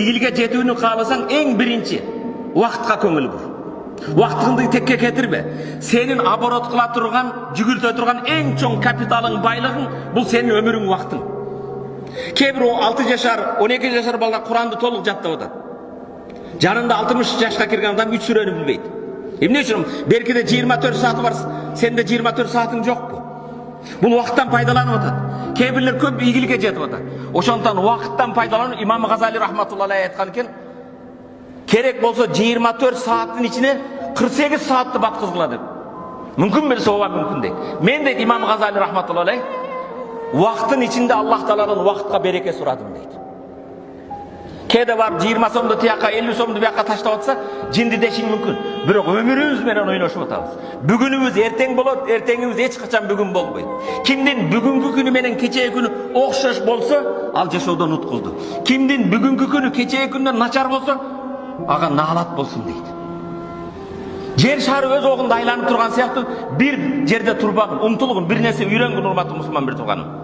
Игилге жетүүнү кааласаң эң биринчи убакытка көңүл бур. Убактыңды текке кетирбе. Сенин оборот кыла турган, жүгүртө турган эң чоң капиталың, байлыгың бул сенин өмүрүң, убактың. Кээ бир 6 жашар, 12 жашар балдар Куранды толук жаттап атат. Жанында 60 жашка кирген адам 3 сүрөнү билбейт. Эмне үчүн? Беркиде 24 сааты бар, сенде 24 саатың жокпу? Бул убакыттан пайдаланып атат. Кээ бирлер көп ийгиликке жетип атат. Ошондон убакыттан пайдаланып Имам Газали рахматуллахи алейхи айткан экен, керек болсо 24 сааттын ичине 48 саатты баткызгыла деп. Мүмкүн белсе ооба мүмкүн дейт. Мен дейт Имам Газали рахматуллахи алейхи, убакыттын ичинде Аллах Тааладан убакытка береке сурадым дейт. Кээде барып 20 сомду тияка, 50 сомду бияка таштап атса, жинди дешиң мүмкүн. Бирок өмүрүбүз менен ойношуп атабыз. Бүгүнүбүз эртең болот, эртеңибиз эч качан бүгүн болбойт. Кимдин бүгүнкү күнү менен кечээки күнү окшош болсо, ал жашоодон уткулду. Кимдин бүгүнкү күнү кечээки күндөн начар болсо, ага наалат болсун дейт. Жер шары өз огунда айланып турган сыяктуу бир жерде турбагын, умтулгун, бир нерсе үйрөнгүн, урматтуу мусулман бир тууганым.